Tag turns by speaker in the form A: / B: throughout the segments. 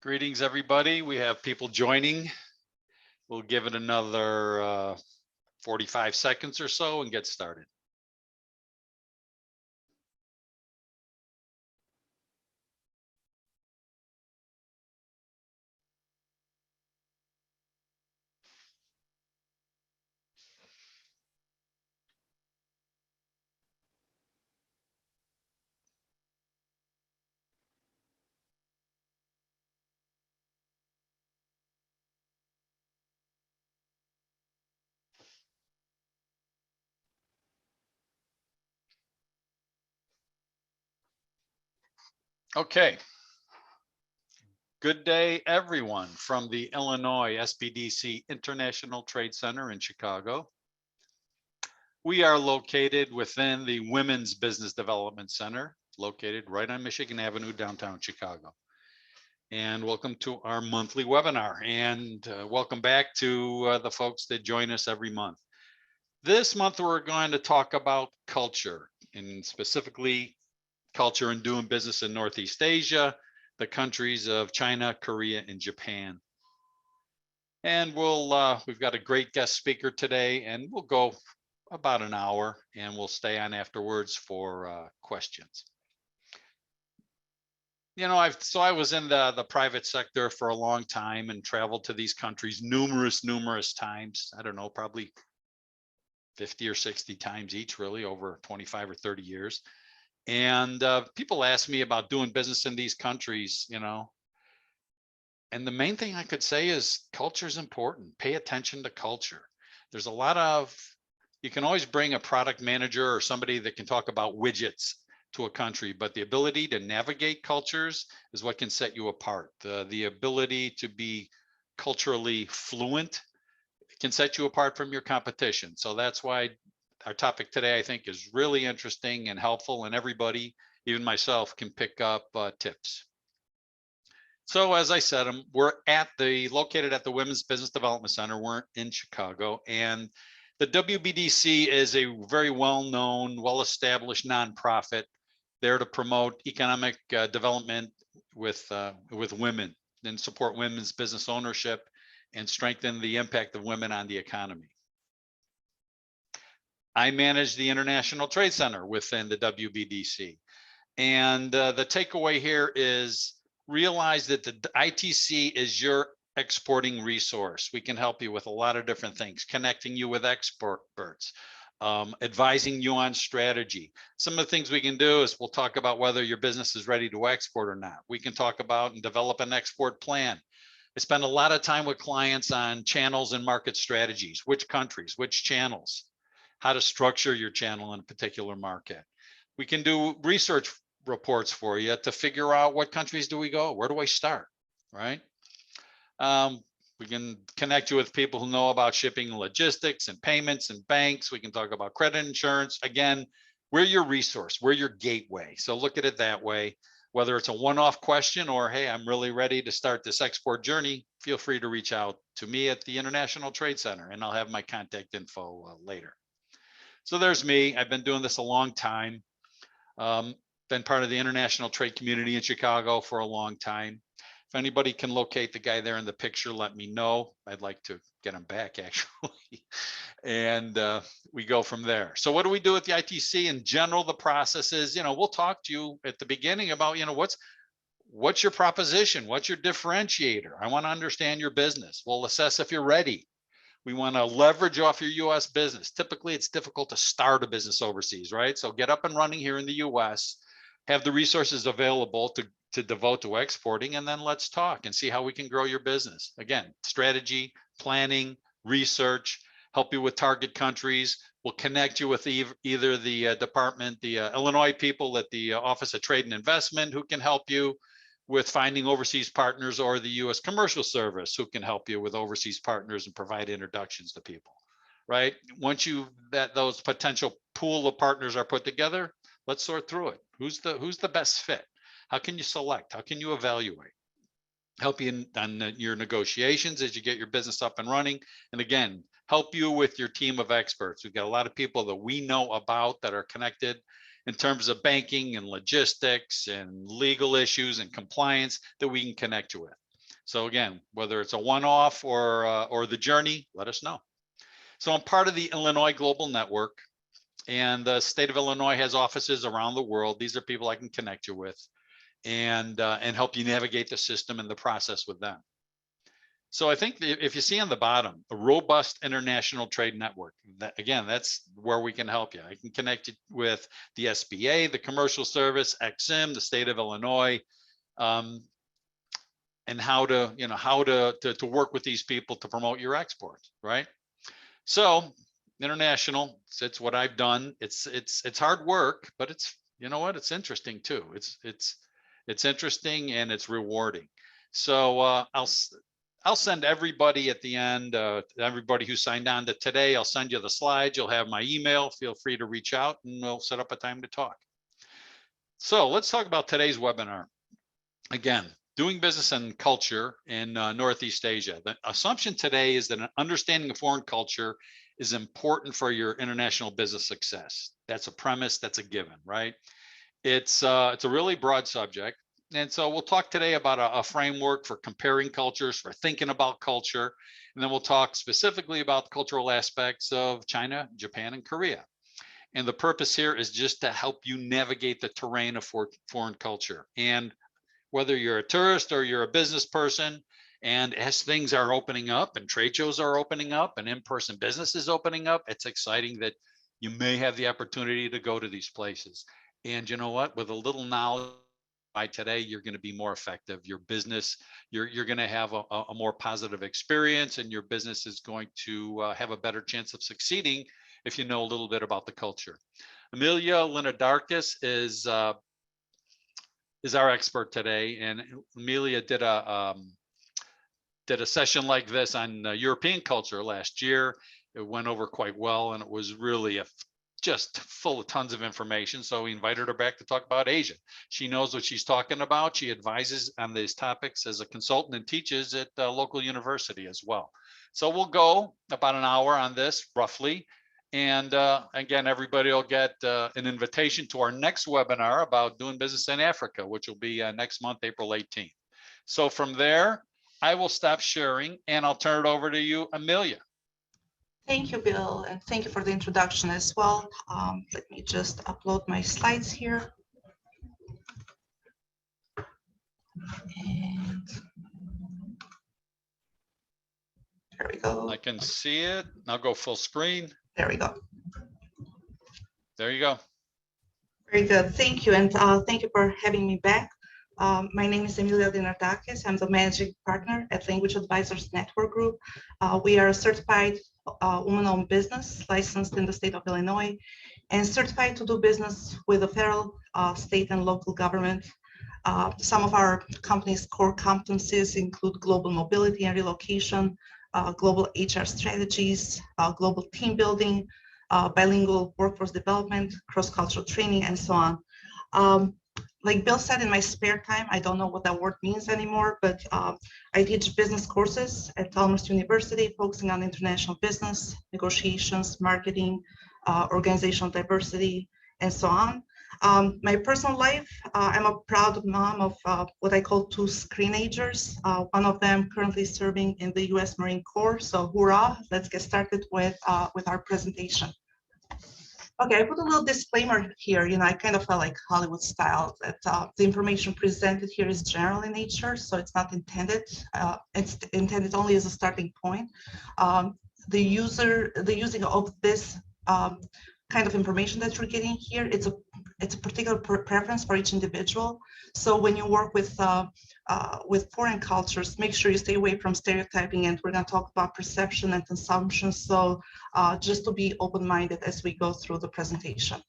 A: Greetings, everybody. We have people joining. We'll give it another 45 seconds or so and get started. Okay. Good day, everyone, from the Illinois SBDC International Trade Center in Chicago. We are located within the Women's Business Development Center, located right on Michigan Avenue, downtown Chicago. And welcome to our monthly webinar, and welcome back to the folks that join us every month. This month, we're going to talk about culture, and specifically culture and doing business in Northeast Asia, the countries of China, Korea, and Japan. And we've got a great guest speaker today, and we'll go about an hour, and we'll stay on afterwards for questions. You know, I was in the private sector for a long time and traveled to these countries numerous times. I don't know, probably 50 or 60 times each, really, over 25 or 30 years. And people ask me about doing business in these countries, you know. And the main thing I could say is culture is important. Pay attention to culture. There's a lot of, you can always bring a product manager or somebody that can talk about widgets to a country, but the ability to navigate cultures is what can set you apart. The ability to be culturally fluent can set you apart from your competition. So that's why our topic today, I think, is really interesting and helpful, and everybody, even myself, can pick up tips. So as I said, we're located at the Women's Business Development Center. We're in Chicago, and the WBDC is a very well-known, well-established nonprofit there to promote economic development with women and support women's business ownership and strengthen the impact of women on the economy. I manage the International Trade Center within the WBDC. And the takeaway here is realize that the ITC is your exporting resource. We can help you with a lot of different things, connecting you with experts, advising you on strategy. Some of the things we can do is we'll talk about whether your business is ready to export or not. We can talk about and develop an export plan. I spend a lot of time with clients on channels and market strategies, which countries, which channels, how to structure your channel in a particular market. We can do research reports for you to figure out what countries do we go, where do I start, right? We can connect you with people who know about shipping and logistics and payments and banks. We can talk about credit insurance. Again, we're your resource, we're your gateway. So look at it that way. Whether it's a one-off question or, hey, I'm really ready to start this export journey, feel free to reach out to me at the International Trade Center, and I'll have my contact info later. So there's me. I've been doing this a long time. Been part of the international trade community in Chicago for a long time. If anybody can locate the guy there in the picture, let me know. I'd like to get him back, actually. And we go from there. So what do we do at the ITC? In general, the process is, you know, we'll talk to you at the beginning about, you know, what's your proposition? What's your differentiator? I want to understand your business. We'll assess if you're ready. We want to leverage off your US business. Typically, it's difficult to start a business overseas, right? So get up and running here in the US, have the resources available to devote to exporting, and then let's talk and see how we can grow your business. Again, strategy, planning, research, help you with target countries. We'll connect you with either the department, the Illinois people at the Office of Trade and Investment who can help you with finding overseas partners, or the US Commercial Service who can help you with overseas partners and provide introductions to people, right? Once those potential pool of partners are put together, let's sort through it. Who's the best fit? How can you select? How can you evaluate? Help you on your negotiations as you get your business up and running. And again, help you with your team of experts. We've got a lot of people that we know about that are connected in terms of banking and logistics and legal issues and compliance that we can connect you with. So again, whether it's a one-off or the journey, let us know. So I'm part of the Illinois Global Network, and the state of Illinois has offices around the world. These are people I can connect you with and help you navigate the system and the process with them. So I think if you see on the bottom, a robust international trade network, that, again, that's where we can help you. I can connect you with the SBA, the Commercial Service, EXIM, the state of Illinois, and how to work with these people to promote your exports, right? So international, it's what I've done. It's hard work, but it's, you know what, it's interesting too. It's interesting and it's rewarding. So I'll send everybody at the end, everybody who signed on to today, I'll send you the slides. You'll have my email. Feel free to reach out and we'll set up a time to talk. So let's talk about today's webinar. Again, doing business and culture in Northeast Asia. The assumption today is that an understanding of foreign culture is important for your international business success. That's a premise, that's a given, right? It's a really broad subject. And so we'll talk today about a framework for comparing cultures, for thinking about culture. And then we'll talk specifically about the cultural aspects of China, Japan, and Korea. And the purpose here is just to help you navigate the terrain of foreign culture. And whether you're a tourist or you're a business person, and as things are opening up and trade shows are opening up and in-person business is opening up, it's exciting that you may have the opportunity to go to these places. And you know what, with a little knowledge by today, you're going to be more effective. Your business, you're going to have a more positive experience, and your business is going to have a better chance of succeeding if you know a little bit about the culture. Amelia Linodarkis is our expert today, and Amelia did a session like this on European culture last year. It went over quite well, and it was really just full of tons of information. So we invited her back to talk about Asia. She knows what she's talking about. She advises on these topics as a consultant and teaches at a local university as well. So we'll go about an hour on this roughly. And again, everybody will get an invitation to our next webinar about doing business in Africa, which will be next month, April 18th. So from there, I will stop sharing and I'll turn it over to you, Amelia.
B: Thank you, Bill, and thank you for the introduction as well. Let me just upload my slides here. And there we go.
A: I can see it. I'll go full screen.
B: There we go.
A: There you go.
B: Very good. Thank you. And thank you for having me back. My name is Emilia Dinardakis. I'm the managing partner at Language Advisors Network Group. We are a certified woman-owned business licensed in the state of Illinois and certified to do business with the federal, state, and local government. Some of our company's core competencies include global mobility and relocation, global HR strategies, global team building, bilingual workforce development, cross-cultural training, and so on. Like Bill said, in my spare time, I don't know what that word means anymore, but I teach business courses at Almost University, focusing on international business, negotiations, marketing, organizational diversity, and so on. My personal life, I'm a proud mom of what I call two screenagers. One of them currently serving in the U.S. Marine Corps, so hoorah, let's get started with our presentation. Okay, I put a little disclaimer here. You know, I kind of felt like Hollywood style that the information presented here is general in nature, so it's not intended. It's intended only as a starting point. The using of this kind of information that you're getting here, it's a particular preference for each individual. So when you work with foreign cultures, make sure you stay away from stereotyping, and we're going to talk about perception and consumption. So just to be open-minded as we go through the presentation.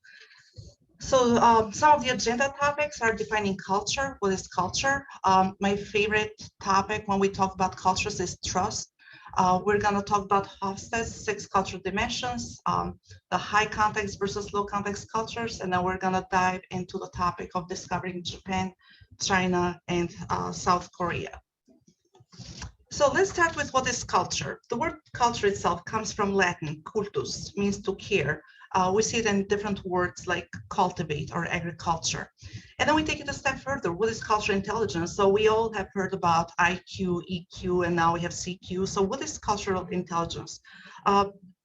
B: So some of the agenda topics are defining culture. What is culture? My favorite topic when we talk about cultures is trust. We're going to talk about Hofstede's 6 cultural dimensions, the high context versus low context cultures, and then we're going to dive into the topic of discovering Japan, China, and South Korea. So let's start with what is culture. The word culture itself comes from Latin, cultus, means to care. We see it in different words like cultivate or agriculture. And then we take it a step further. What is cultural intelligence? So we all have heard about IQ, EQ, and now we have CQ. So what is cultural intelligence?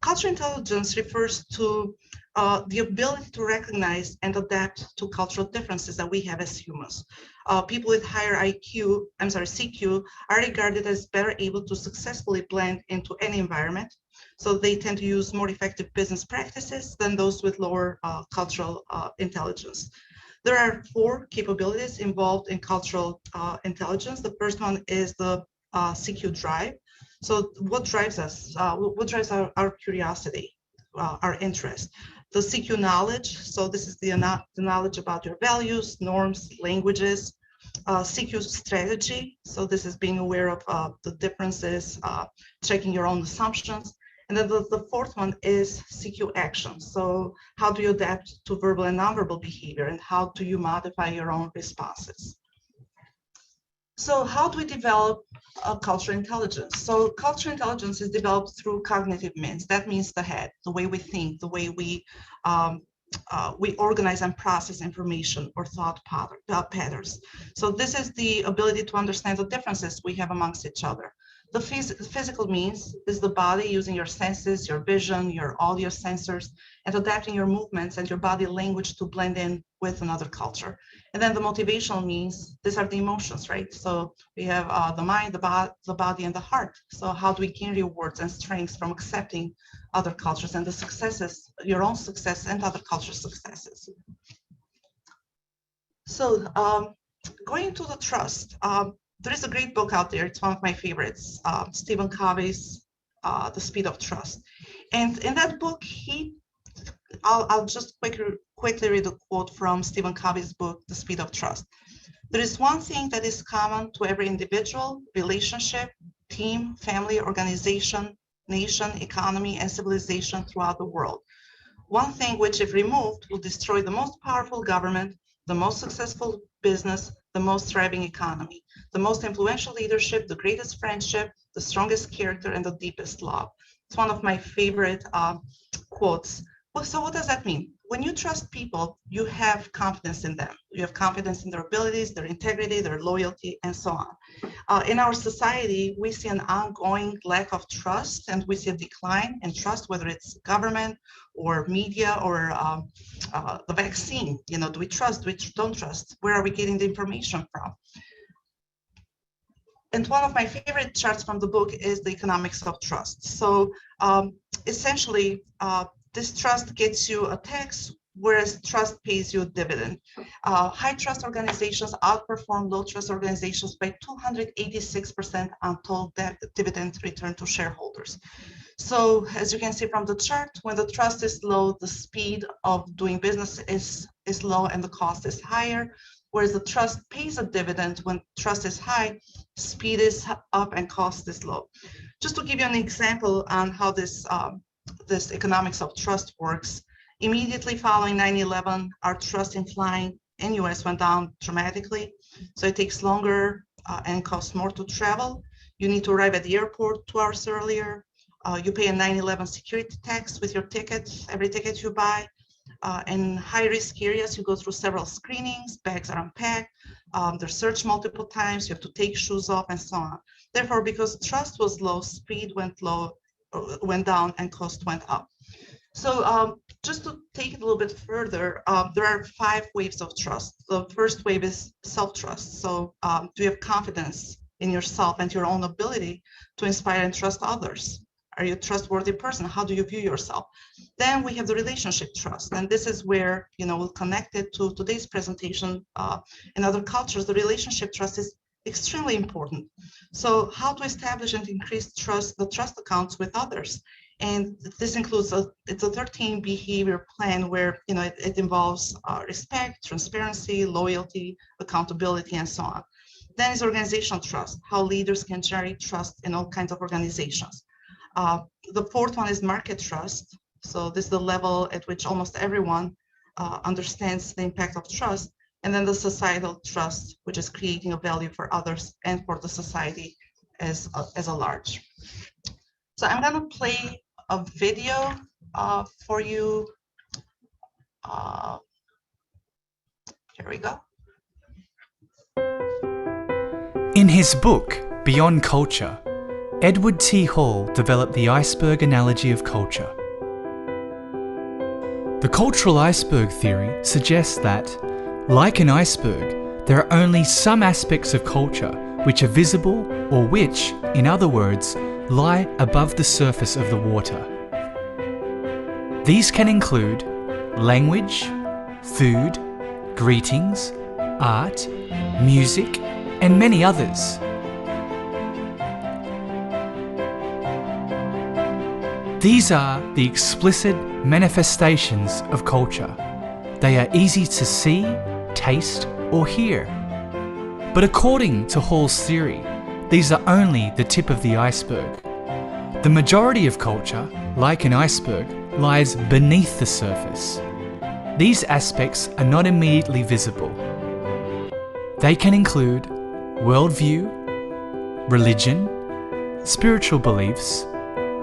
B: Cultural intelligence refers to the ability to recognize and adapt to cultural differences that we have as humans. People with higher CQ, are regarded as better able to successfully blend into any environment. So they tend to use more effective business practices than those with lower cultural intelligence. There are 4 capabilities involved in cultural intelligence. The first one is the CQ drive. So what drives us? What drives our curiosity, our interest? The CQ knowledge. So this is the knowledge about your values, norms, languages. CQ strategy. So this is being aware of the differences, checking your own assumptions. And then the fourth one is CQ action. So how do you adapt to verbal and nonverbal behavior, and how do you modify your own responses? So how do we develop cultural intelligence? So cultural intelligence is developed through cognitive means. That means the head, the way we think, the way we organize and process information or thought patterns. So this is the ability to understand the differences we have amongst each other. The physical means is the body using your senses, your vision, your audio sensors, and adapting your movements and your body language to blend in with another culture. And then the motivational means, these are the emotions, right? So we have the mind, the body, and the heart. So how do we gain rewards and strengths from accepting other cultures and the successes, your own success and other cultures' successes? So going to the trust, there is a great book out there. It's one of my favorites, Stephen Covey's The Speed of Trust. And in that book, I'll just quickly read a quote from Stephen Covey's book, The Speed of Trust. There is one thing that is common to every individual, relationship, team, family, organization, nation, economy, and civilization throughout the world. One thing which, if removed, will destroy the most powerful government, the most successful business, the most thriving economy, the most influential leadership, the greatest friendship, the strongest character, and the deepest love. It's one of my favorite quotes. Well, so what does that mean? When you trust people, you have confidence in them. You have confidence in their abilities, their integrity, their loyalty, and so on. In our society, we see an ongoing lack of trust, and we see a decline in trust, whether it's government or media or the vaccine. You know, do we trust? Do we don't trust? Where are we getting the information from? And one of my favorite charts from the book is the economics of trust. So essentially, this trust gets you a tax, whereas trust pays you a dividend. High trust organizations outperform low trust organizations by 286% on total dividend return to shareholders. So as you can see from the chart, when the trust is low, the speed of doing business is low and the cost is higher, whereas the trust pays a dividend when trust is high, speed is up and cost is low. Just to give you an example on how this economics of trust works, immediately following 9/11, our trust in flying in US went down dramatically. So it takes longer and costs more to travel. You need to arrive at the airport 2 hours earlier. You pay a 9/11 security tax with your ticket, every ticket you buy. In high-risk areas, you go through several screenings, bags are unpacked, they're searched multiple times, you have to take shoes off and so on. Therefore, because trust was low, speed went down and cost went up. So just to take it a little bit further, there are 5 waves of trust. The first wave is self-trust. So do you have confidence in yourself and your own ability to inspire and trust others? Are you a trustworthy person? How do you view yourself? Then we have the relationship trust. And this is where, we'll connect it to today's presentation. In other cultures, the relationship trust is extremely important. So how to establish and increase trust, the trust accounts with others. And this includes it's a 13 behavior plan where, it involves respect, transparency, loyalty, accountability, and so on. Then is organizational trust, how leaders can generate trust in all kinds of organizations. The fourth one is market trust. So this is the level at which almost everyone understands the impact of trust. And then the societal trust, which is creating a value for others and for the society as a large. So I'm going to play a video for you Here we go.
C: In his book, Beyond Culture, Edward T. Hall developed the iceberg analogy of culture. The cultural iceberg theory suggests that, like an iceberg, there are only some aspects of culture which are visible or which, in other words, lie above the surface of the water. These can include language, food, greetings, art, music, and many others. These are the explicit manifestations of culture. They are easy to see, taste, or hear. But according to Hall's theory, these are only the tip of the iceberg. The majority of culture, like an iceberg, lies beneath the surface. These aspects are not immediately visible. They can include worldview, religion, spiritual beliefs,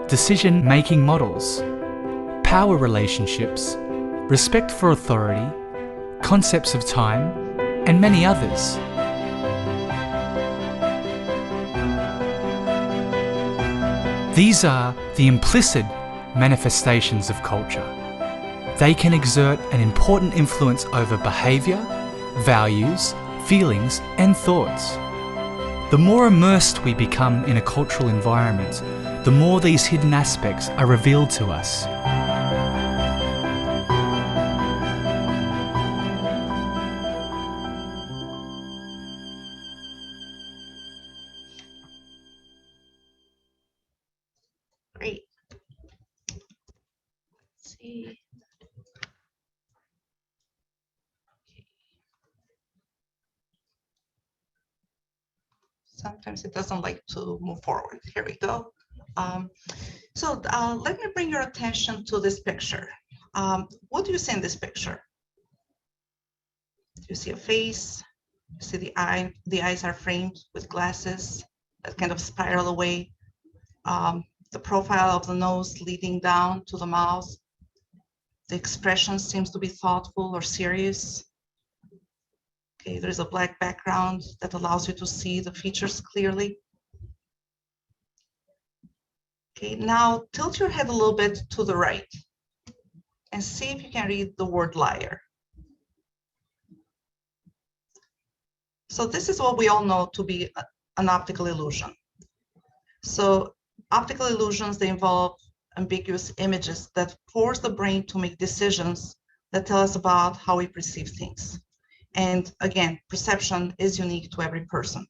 C: decision-making models, power relationships, respect for authority, concepts of time, and many others. These are the implicit manifestations of culture. They can exert an important influence over behaviour, values, feelings, and thoughts. The more immersed we become in a cultural environment, the more these hidden aspects are revealed to us.
B: Great. Let's see. Sometimes it doesn't like to move forward. Here we go. Let me bring your attention to this picture. What do you see in this picture? You see a face, you see the eye, the eyes are framed with glasses that kind of spiral away. The profile of the nose leading down to the mouth. The expression seems to be thoughtful or serious. Okay, there's a black background that allows you to see the features clearly. Okay, now tilt your head a little bit to the right and see if you can read the word liar. So this is what we all know to be an optical illusion. So optical illusions, they involve ambiguous images that force the brain to make decisions that tell us about how we perceive things. And again, perception is unique to every person.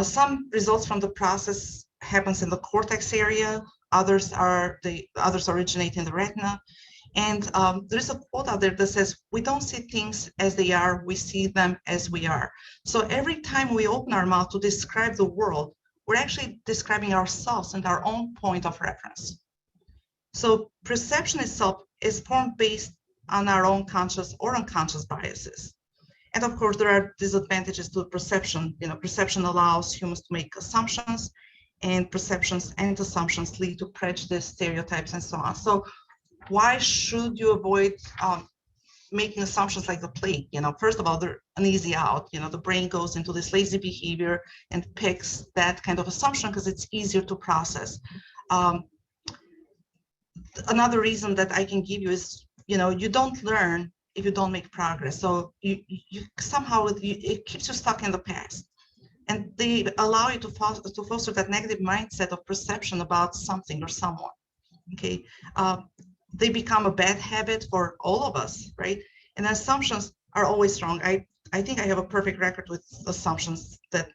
B: Some results from the process happens in the cortex area. Others originate in the retina. And there's a quote out there that says, we don't see things as they are, we see them as we are. So every time we open our mouth to describe the world, we're actually describing ourselves and our own point of reference. So perception itself is formed based on our own conscious or unconscious biases. And of course, there are disadvantages to perception. Perception allows humans to make assumptions, and perceptions and assumptions lead to prejudice, stereotypes, and so on. So why should you avoid making assumptions like the plague? First of all, they're an easy out. The brain goes into this lazy behavior and picks that kind of assumption because it's easier to process. Another reason that I can give you is, you don't learn if you don't make progress. So you somehow it keeps you stuck in the past, and they allow you to foster that negative mindset of perception about something or someone. Okay, they become a bad habit for all of us, right? And assumptions are always wrong. I think I have a perfect record with assumptions that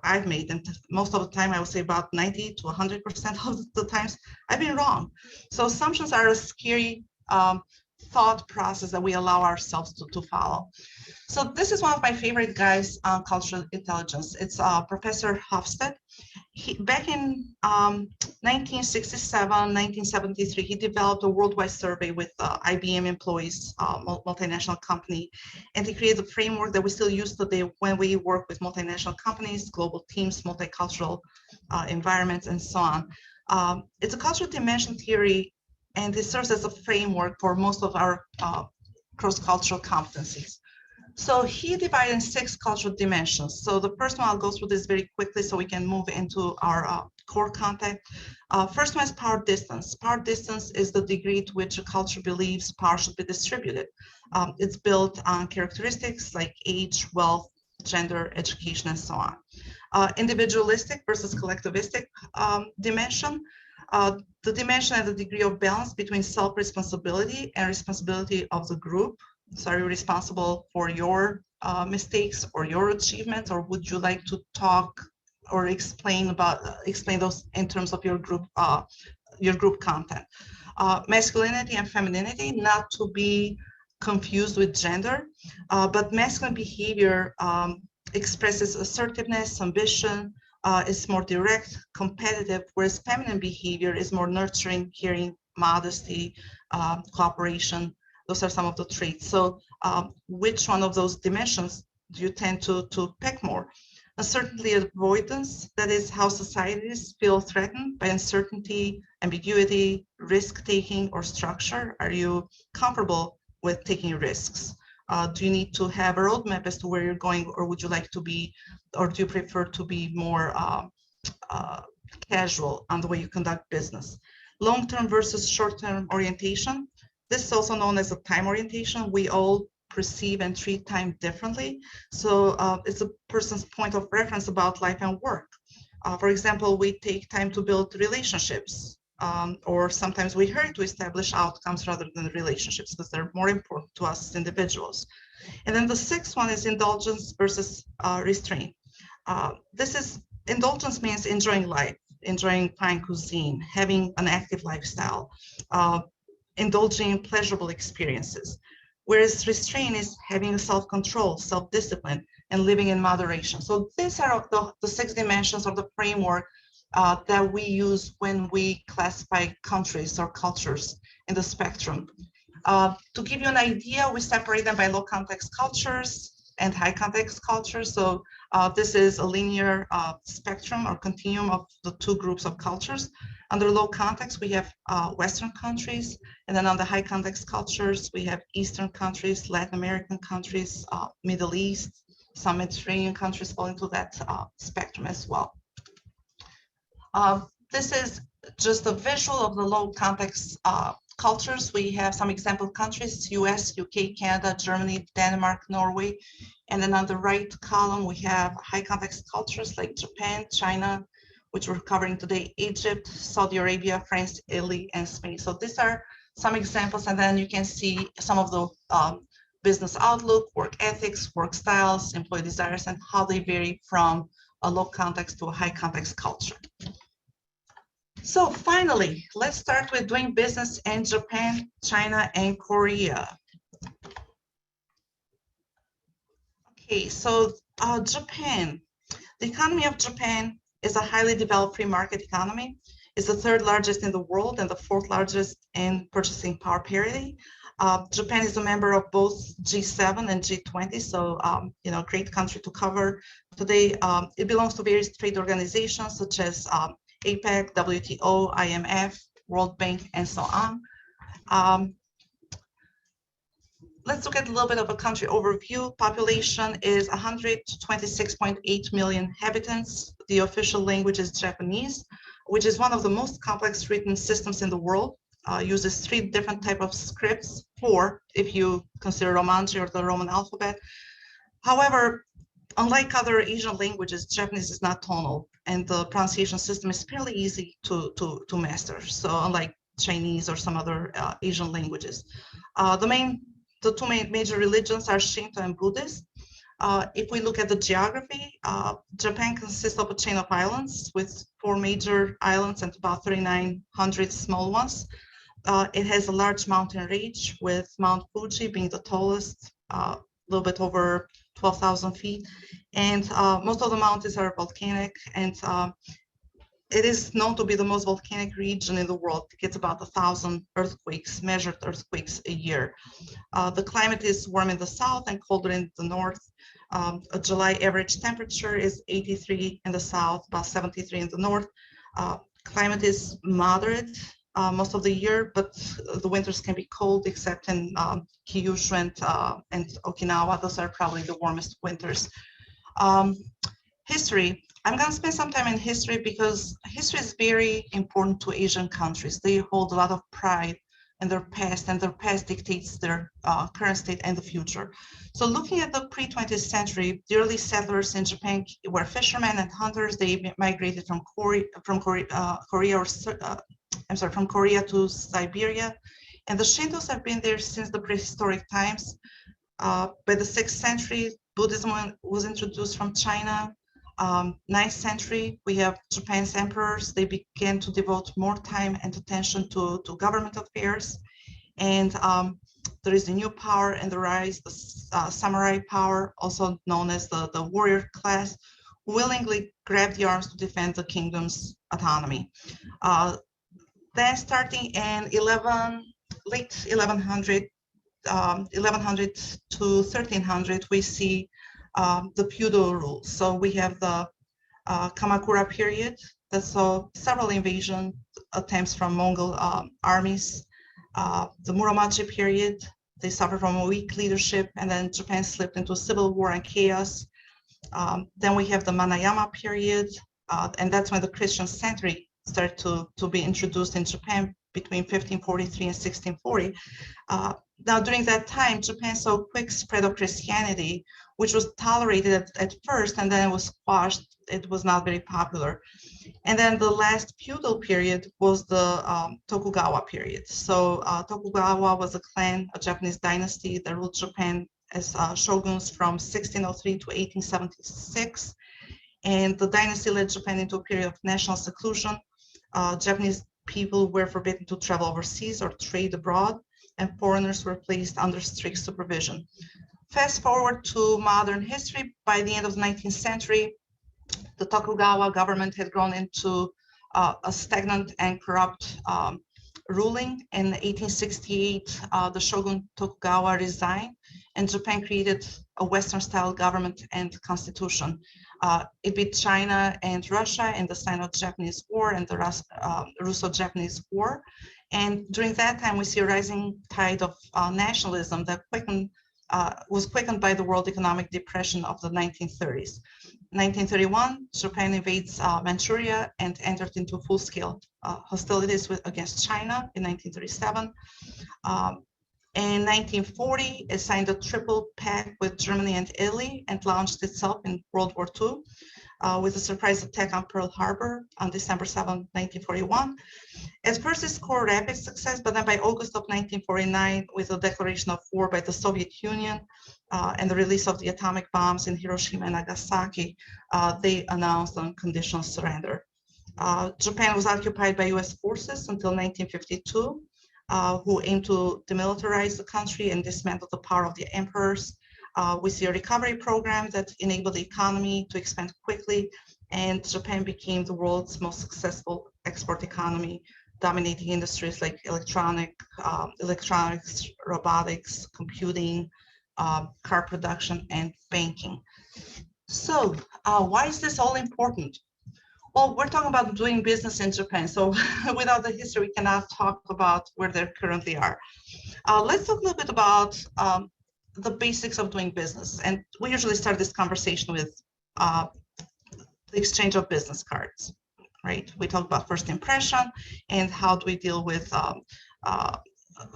B: I've made, and most of the time I would say about 90 to 100% of the times I've been wrong. So assumptions are a scary thought process that we allow ourselves to follow. So this is one of my favorite guys on cultural intelligence. It's Professor Hofstede. Back in 1967, 1973, he developed a worldwide survey with IBM employees, multinational company, and he created a framework that we still use today when we work with multinational companies, global teams, multicultural environments, and so on. It's a cultural dimension theory, and it serves as a framework for most of our cross-cultural competencies. So he divided in 6 cultural dimensions. So the first one, I'll go through this very quickly so we can move into our core content. First one is power distance. Power distance is the degree to which a culture believes power should be distributed. It's built on characteristics like age, wealth, gender, education, and so on. Individualistic versus collectivistic dimension. The dimension and the degree of balance between self-responsibility and responsibility of the group. So are you responsible for your mistakes or your achievements, or would you like to talk or explain those in terms of your group content? Masculinity and femininity, not to be confused with gender, but masculine behavior expresses assertiveness, ambition, is more direct, competitive, whereas feminine behavior is more nurturing, caring, modesty, cooperation. Those are some of the traits. So which one of those dimensions do you tend to pick more? Certainly avoidance, that is how societies feel threatened by uncertainty, ambiguity, risk-taking, or structure. Are you comfortable with taking risks? Do you need to have a roadmap as to where you're going, or would you like to be, or do you prefer to be more casual on the way you conduct business? Long-term versus short-term orientation. This is also known as a time orientation. We all perceive and treat time differently. So it's a person's point of reference about life and work. For example, we take time to build relationships, or sometimes we hurry to establish outcomes rather than relationships because they're more important to us as individuals. And then the 6th one is indulgence versus restraint. Indulgence means enjoying life, enjoying fine cuisine, having an active lifestyle, indulging in pleasurable experiences. Whereas restraint is having self-control, self-discipline, and living in moderation. So these are the 6 dimensions of the framework that we use when we classify countries or cultures in the spectrum. To give you an idea, we separate them by low context cultures and high context cultures. So this is a linear spectrum or continuum of the 2 groups of cultures. Under low context, we have Western countries, and then on the high context cultures, we have Eastern countries, Latin American countries, Middle East, some Mediterranean countries fall into that spectrum as well. This is just a visual of the low context cultures. We have some example countries: US, UK, Canada, Germany, Denmark, Norway. And then on the right column, we have high context cultures like Japan, China, which we're covering today, Egypt, Saudi Arabia, France, Italy, and Spain. So these are some examples, and then you can see some of the business outlook, work ethics, work styles, employee desires, and how they vary from a low context to a high context culture. So finally, let's start with doing business in Japan, China, and Korea. Okay, so Japan. The economy of Japan is a highly developed free market economy. It's the 3rd largest in the world and the 4th largest in purchasing power parity. Japan is a member of both G7 and G20, so great country to cover today. It belongs to various trade organizations such as APEC, WTO, IMF, World Bank, and so on. Let's look at a little bit of a country overview. Population is 126.8 million inhabitants. The official language is Japanese, which is one of the most complex written systems in the world. Uses 3 different types of scripts, 4 if you consider Romanji or the Roman alphabet. However, unlike other Asian languages, Japanese is not tonal, and the pronunciation system is fairly easy to master. So unlike Chinese or some other Asian languages. The 2 major religions are Shinto and Buddhist. If we look at the geography, Japan consists of a chain of islands with 4 major islands and about 3,900 small ones. It has a large mountain range, with Mount Fuji being the tallest, a little bit over 12,000 feet. And most of the mountains are volcanic, and it is known to be the most volcanic region in the world. It gets about 1,000 earthquakes, measured earthquakes a year. The climate is warm in the south and colder in the north. A July average temperature is 83 in the south, about 73 in the north. Climate is moderate most of the year, but the winters can be cold, except in Kyushu and Okinawa. Those are probably the warmest winters. History. I'm going to spend some time in history because history is very important to Asian countries. They hold a lot of pride in their past, and their past dictates their current state and the future. So looking at the pre-20th century, the early settlers in Japan were fishermen and hunters. They migrated from Korea to Siberia. And the Shintos have been there since the prehistoric times. By the 6th century, Buddhism was introduced from China. 9th century, we have Japan's emperors. They began to devote more time and attention to government affairs. And there is a new power and the rise, the samurai power, also known as the warrior class, who willingly grabbed the arms to defend the kingdom's autonomy. Then starting in late 1100 to 1300, we see the feudal rule. So we have the Kamakura period that saw several invasion attempts from Mongol armies. The Muromachi period, they suffered from a weak leadership, and then Japan slipped into civil war and chaos. Then we have the Manayama period, and that's when the Christian century started to be introduced in Japan between 1543 and 1640. Now, during that time, Japan saw a quick spread of Christianity, which was tolerated at first, and then it was squashed. It was not very popular. And then the last feudal period was the Tokugawa period. So Tokugawa was a clan, a Japanese dynasty that ruled Japan as shoguns from 1603 to 1876. And the dynasty led Japan into a period of national seclusion. Japanese people were forbidden to travel overseas or trade abroad, and foreigners were placed under strict supervision. Fast forward to modern history, by the end of the 19th century, the Tokugawa government had grown into a stagnant and corrupt ruling. In 1868, the shogun Tokugawa resigned, and Japan created a Western-style government and constitution. It beat China and Russia in the Sino-Japanese War and the Russo-Japanese War. And during that time, we see a rising tide of nationalism that was quickened by the World Economic Depression of the 1930s. 1931, Japan invades Manchuria and entered into full-scale hostilities against China in 1937. In 1940, it signed a triple pact with Germany and Italy and launched itself in World War II with a surprise attack on Pearl Harbor on December 7, 1941. At first, it scored rapid success, but then by August of 1949, with the declaration of war by the Soviet Union and the release of the atomic bombs in Hiroshima and Nagasaki, they announced unconditional surrender. Japan was occupied by US forces until 1952. Who aimed to demilitarize the country and dismantle the power of the emperors. We see a recovery program that enabled the economy to expand quickly, and Japan became the world's most successful export economy, dominating industries like electronics, robotics, computing, car production, and banking. So why is this all important? Well, we're talking about doing business in Japan. So without the history, we cannot talk about where they currently are. Let's talk a little bit about the basics of doing business. And we usually start this conversation with the exchange of business cards, right? We talk about first impression and how do we deal with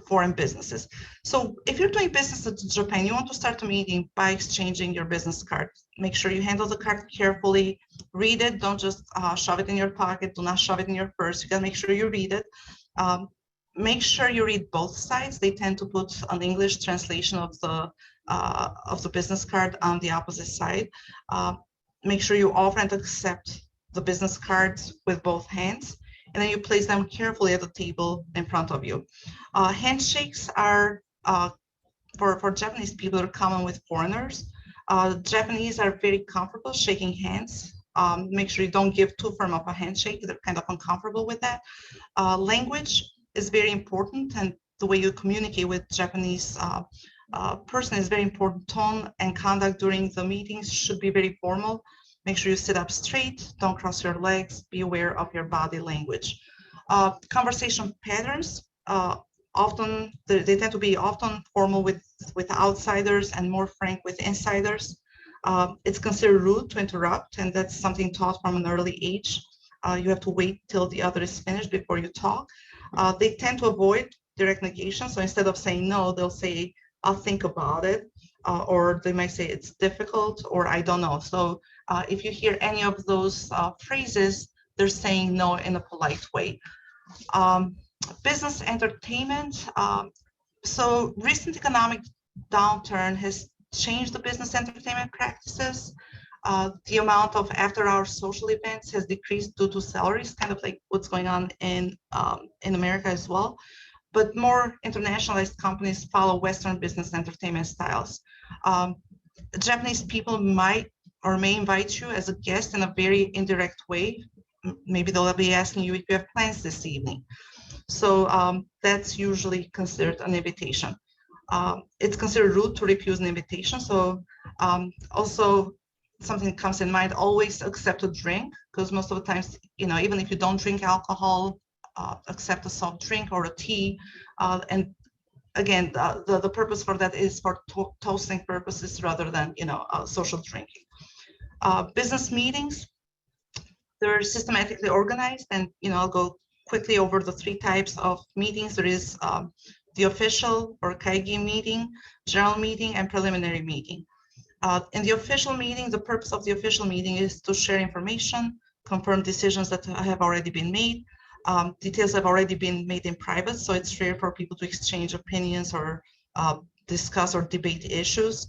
B: foreign businesses. So if you're doing business in Japan, you want to start a meeting by exchanging your business card. Make sure you handle the card carefully, read it, don't just shove it in your pocket, do not shove it in your purse. You gotta make sure you read it. Make sure you read both sides. They tend to put an English translation of the business card on the opposite side. Make sure you offer and accept the business cards with both hands, and then you place them carefully at the table in front of you. Handshakes are, for Japanese people, are common with foreigners. Japanese are very comfortable shaking hands. Make sure you don't give too firm of a handshake. They're kind of uncomfortable with that. Language is very important, and the way you communicate with Japanese person is very important. Tone and conduct during the meetings should be very formal. Make sure you sit up straight, don't cross your legs, be aware of your body language. Conversation patterns, often they tend to be often formal with outsiders and more frank with insiders. It's considered rude to interrupt, and that's something taught from an early age. You have to wait till the other is finished before you talk. They tend to avoid direct negation. So instead of saying no, they'll say, I'll think about it. Or they might say it's difficult or I don't know. So if you hear any of those phrases, they're saying no in a polite way. Business entertainment. So recent economic downturn has changed the business entertainment practices. The amount of after-hours social events has decreased due to salaries, kind of like what's going on in America as well. But more internationalized companies follow Western business entertainment styles. Japanese people might or may invite you as a guest in a very indirect way. Maybe they'll be asking you if you have plans this evening. So that's usually considered an invitation. It's considered rude to refuse an invitation. So also something that comes in mind, always accept a drink, because most of the times, even if you don't drink alcohol, accept a soft drink or a tea. And again, the purpose for that is for toasting purposes rather than, social drinking. Business meetings, they're systematically organized, and, I'll go quickly over the three types of meetings. There is the official or kaigi meeting, general meeting, and preliminary meeting. In the official meeting, the purpose of the official meeting is to share information, confirm decisions that have already been made. Details have already been made in private, so it's rare for people to exchange opinions or discuss or debate issues.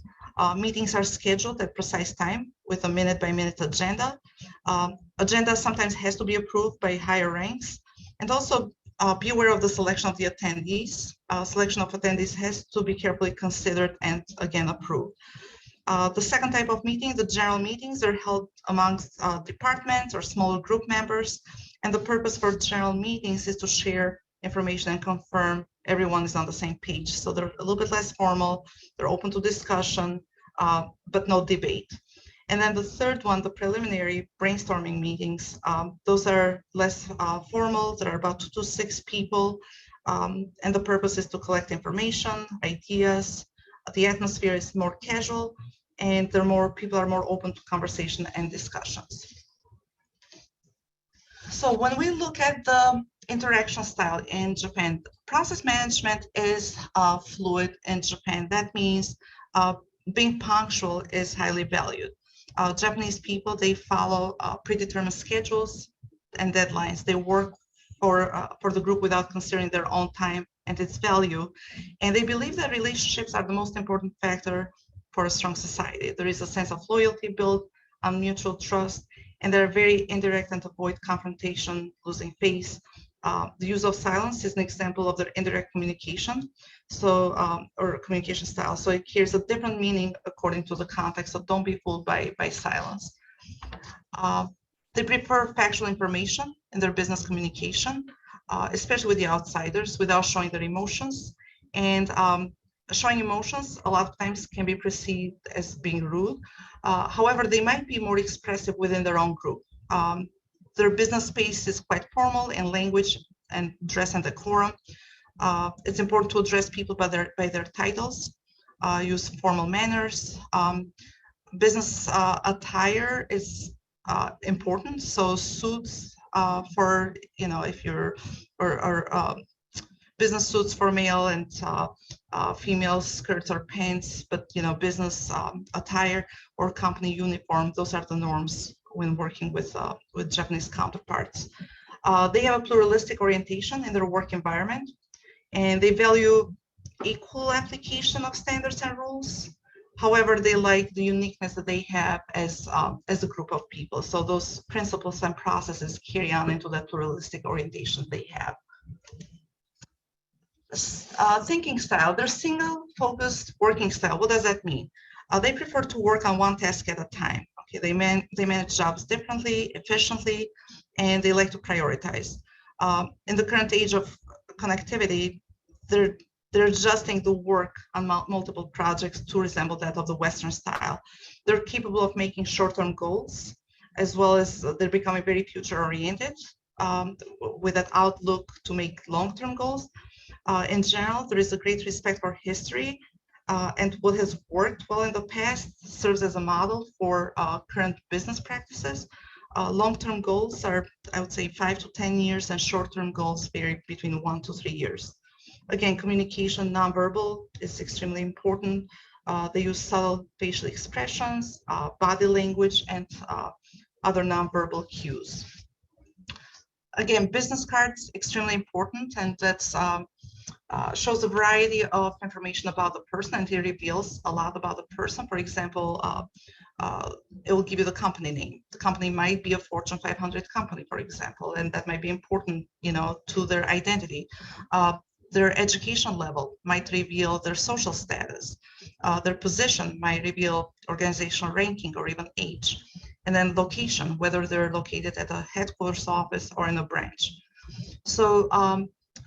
B: Meetings are scheduled at precise time with a minute-by-minute agenda. Agenda sometimes has to be approved by higher ranks. And also be aware of the selection of the attendees. Selection of attendees has to be carefully considered and again approved. The second type of meeting, the general meetings, are held amongst departments or smaller group members. And the purpose for general meetings is to share information and confirm everyone is on the same page. So they're a little bit less formal, they're open to discussion, but no debate. And then the third one, the preliminary brainstorming meetings, those are less formal. There are about 2 to 6 people, and the purpose is to collect information, ideas. The atmosphere is more casual, and people are more open to conversation and discussions. So when we look at the interaction style in Japan, process management is fluid in Japan. That means being punctual is highly valued. Japanese people, they follow predetermined schedules and deadlines. They work for the group without considering their own time and its value. And they believe that relationships are the most important factor for a strong society. There is a sense of loyalty built on mutual trust, and they're very indirect and avoid confrontation, losing face. The use of silence is an example of their indirect communication, or communication style. So it carries a different meaning according to the context, so don't be fooled by silence. They prefer factual information in their business communication, especially with the outsiders, without showing their emotions. And showing emotions a lot of times can be perceived as being rude. However, they might be more expressive within their own group. Their business space is quite formal in language and dress and decorum. It's important to address people by their titles, use formal manners. Business attire is important. So suits for, if you're, or business suits for male and female skirts or pants, but business attire or company uniform, those are the norms when working with Japanese counterparts. They have a pluralistic orientation in their work environment, and they value equal application of standards and rules. However, they like the uniqueness that they have as a group of people. So those principles and processes carry on into that pluralistic orientation they have. Thinking style, their single focused working style. What does that mean? They prefer to work on one task at a time. Okay, they manage jobs differently, efficiently, and they like to prioritize. In the current age of connectivity, they're adjusting the work on multiple projects to resemble that of the Western style. They're capable of making short-term goals, as well as they're becoming very future-oriented. with that outlook to make long-term goals. In general, there is a great respect for history, and what has worked well in the past serves as a model for current business practices. Long-term goals are, I would say, 5 to 10 years, and short-term goals vary between 1 to 3 years. Again, communication nonverbal is extremely important. They use subtle facial expressions, body language, and other nonverbal cues. Again, business cards, extremely important, and that's shows a variety of information about the person, and it reveals a lot about the person. For example, it will give you the company name. The company might be a Fortune 500 company, for example, and that might be important, you know, to their identity. Their education level might reveal their social status. Their position might reveal organizational ranking or even age. And then location, whether they're located at a headquarters office or in a branch. So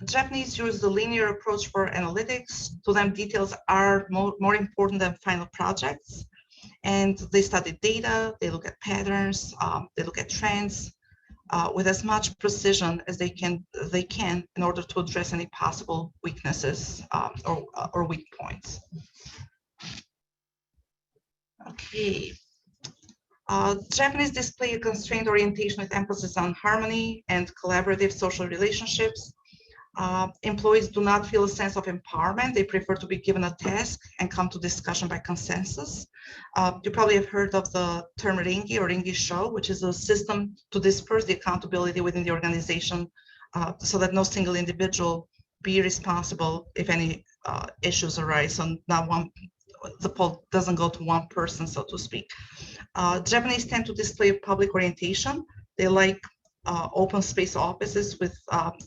B: Japanese use the linear approach for analytics. To them, details are more important than final projects. And they study data, they look at patterns, they look at trends with as much precision as they can in order to address any possible weaknesses or weak points. Okay. Japanese display a constrained orientation with emphasis on harmony and collaborative social relationships. Employees do not feel a sense of empowerment. They prefer to be given a task and come to discussion by consensus. You probably have heard of the term Ringi or Ringi Show, which is a system to disperse the accountability within the organization so that no single individual be responsible if any issues arise. So not one, the poll doesn't go to one person, so to speak. Japanese tend to display a public orientation. They like open space offices with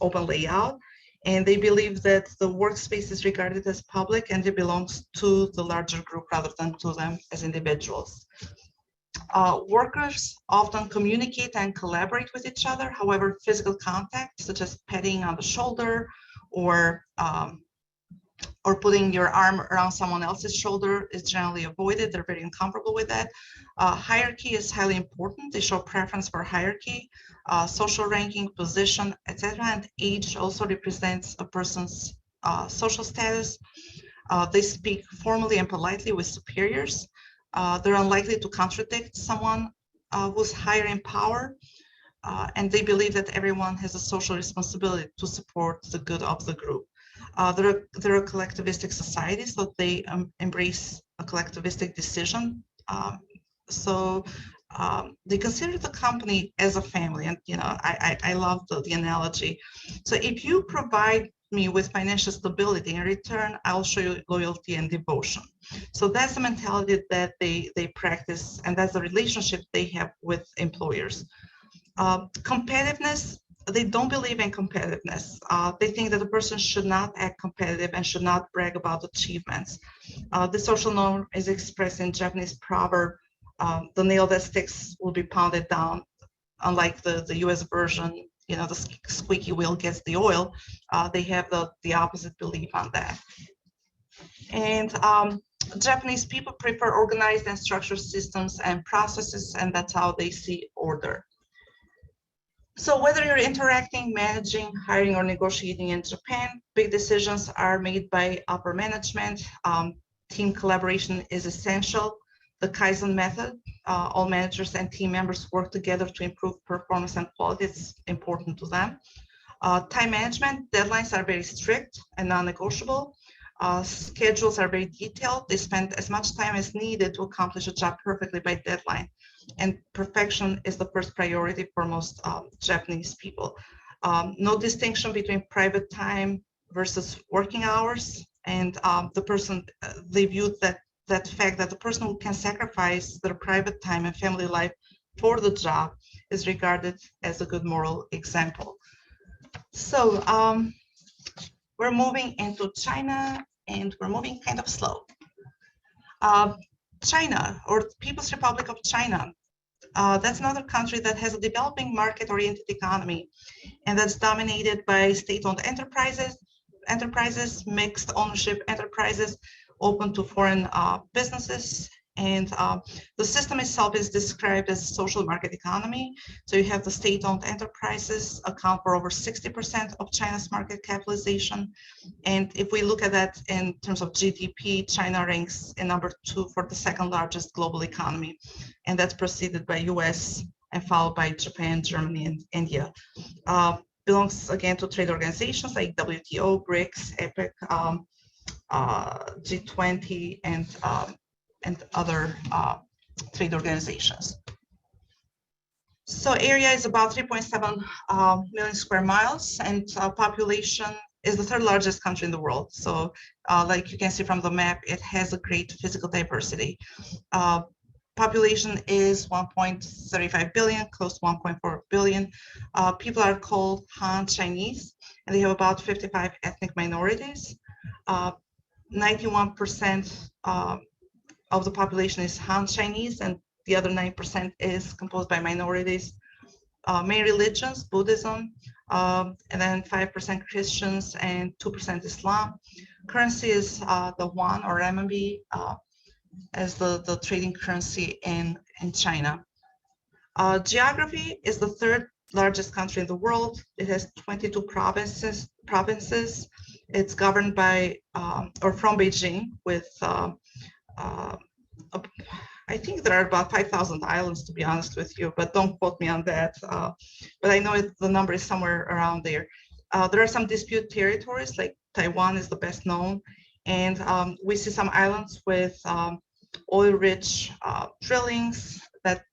B: open layout, and they believe that the workspace is regarded as public and it belongs to the larger group rather than to them as individuals. Workers often communicate and collaborate with each other. However, physical contact, such as patting on the shoulder or putting your arm around someone else's shoulder, is generally avoided. They're very uncomfortable with that. Hierarchy is highly important. They show preference for hierarchy, social ranking, position, etc. And age also represents a person's social status. They speak formally and politely with superiors. They're unlikely to contradict someone who's higher in power. And they believe that everyone has a social responsibility to support the good of the group. There are collectivistic societies, so they embrace a collectivistic decision. They consider the company as a family, and you know, I love the analogy. So if you provide me with financial stability, in return, I'll show you loyalty and devotion. So that's the mentality that they practice, and that's the relationship they have with employers. Competitiveness. They don't believe in competitiveness. They think that a person should not act competitive and should not brag about achievements. The social norm is expressed in Japanese proverb, the nail that sticks will be pounded down. Unlike the US version, you know, the squeaky wheel gets the oil. They have the opposite belief on that. And Japanese people prefer organized and structured systems and processes, and that's how they see order. So whether you're interacting, managing, hiring, or negotiating in Japan, big decisions are made by upper management. Team collaboration is essential. The Kaizen method, all managers and team members work together to improve performance and quality. It's important to them. Time management, deadlines are very strict and non-negotiable. Schedules are very detailed. They spend as much time as needed to accomplish a job perfectly by deadline. And perfection is the first priority for most Japanese people. No distinction between private time versus working hours. And the person, they view that fact that the person who can sacrifice their private time and family life for the job is regarded as a good moral example. So we're moving into China, and we're moving kind of slow. China, or People's Republic of China, that's another country that has a developing market-oriented economy, and that's dominated by state-owned enterprises, mixed ownership enterprises, open to foreign businesses, And the system itself is described as social market economy. So you have the state-owned enterprises account for over 60% of China's market capitalization. And if we look at that in terms of GDP, China ranks in number 2 for the second largest global economy. And that's preceded by US and followed by Japan, Germany, and India. Belongs again to trade organizations like WTO, BRICS, APEC, G20, and other trade organizations. So area is about 3.7 million square miles, and population is the third largest country in the world. So like you can see from the map, it has a great physical diversity. Population is 1.35 billion, close to 1.4 billion. People are called Han Chinese, and they have about 55 ethnic minorities. 91% of the population is Han Chinese, and the other 9% is composed by minorities. Main religions, Buddhism, and then 5% Christians and 2% Islam. Currency is the yuan or renminbi as the trading currency in China. Geography is the third largest country in the world. It has 22 provinces. It's governed by or from Beijing with I think there are about 5,000 islands, to be honest with you, but don't quote me on that. But I know the number is somewhere around there. There are some dispute territories, like Taiwan is the best known, and we see some islands with oil-rich drillings that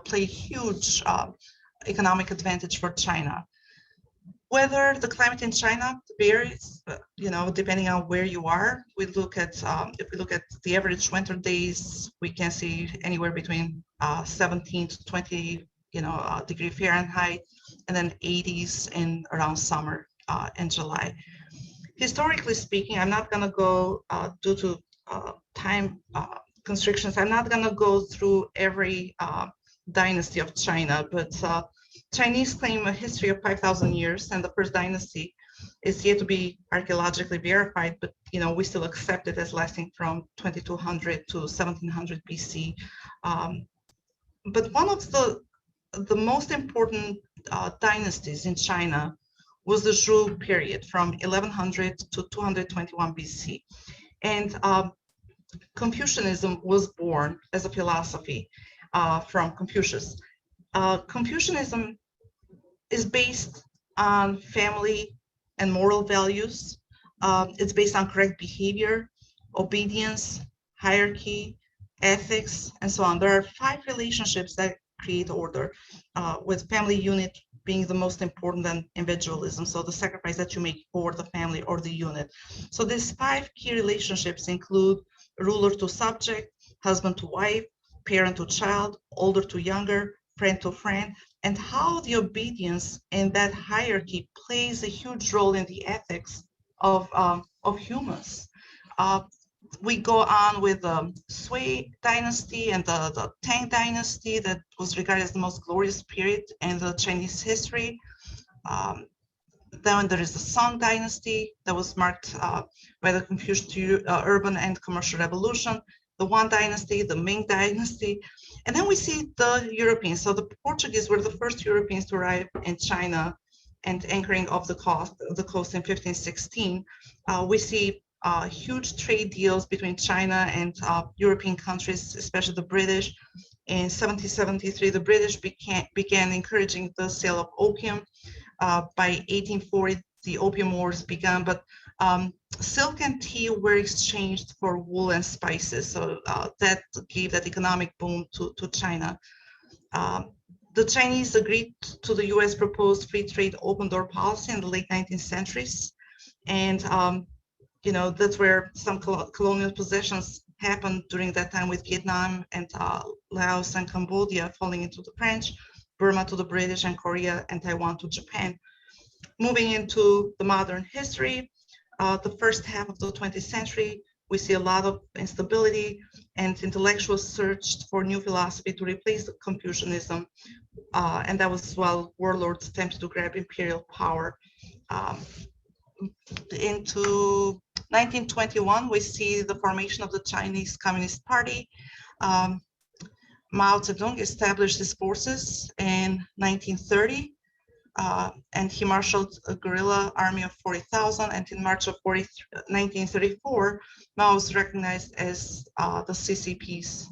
B: play huge economic advantage for China. Whether the climate in China varies, depending on where you are. We look at if we look at the average winter days, we can see anywhere between 17 to 20 degree Fahrenheit, and then 80s in around summer in July. Historically speaking, I'm not going to go due to time constrictions. I'm not going to go through every dynasty of China, but Chinese claim a history of 5,000 years, and the first dynasty is yet to be archaeologically verified, but we still accept it as lasting from 2200 to 1700 BC. But one of the most important dynasties in China was the Zhou period from 1100 to 221 BC. And Confucianism was born as a philosophy from Confucius. Confucianism is based on family and moral values. It's based on correct behavior, obedience, hierarchy, ethics, and so on. There are 5 relationships that create order, with family unit being the most important than individualism. So the sacrifice that you make for the family or the unit. So these 5 key relationships include ruler to subject, husband to wife, parent to child, older to younger, friend to friend, and how the obedience in that hierarchy plays a huge role in the ethics of humans. We go on with the Sui dynasty and the Tang dynasty that was regarded as the most glorious period in the Chinese history. Then there is the Song dynasty that was marked by the Confucian urban and commercial revolution, the Yuan dynasty, the Ming dynasty, and then we see the Europeans. So the Portuguese were the first Europeans to arrive in China and anchoring of the coast in 1516. We see huge trade deals between China and European countries, especially the British. In 1773, the British began encouraging the sale of opium. By 1840, the Opium Wars began, but silk and tea were exchanged for wool and spices. So that gave that economic boom to China. The Chinese agreed to the US proposed free trade open door policy in the late 19th centuries. And, that's where some colonial possessions happened during that time, with Vietnam and Laos and Cambodia falling into the French, Burma to the British, and Korea and Taiwan to Japan. Moving into the modern history, the first half of the 20th century, we see a lot of instability, and intellectuals searched for new philosophy to replace Confucianism. And that was while warlords attempted to grab imperial power. Into 1921, we see the formation of the Chinese Communist Party. Mao Zedong established his forces in 1930, and he marshaled a guerrilla army of 40,000. And in March of 1934, Mao was recognized as the CCP's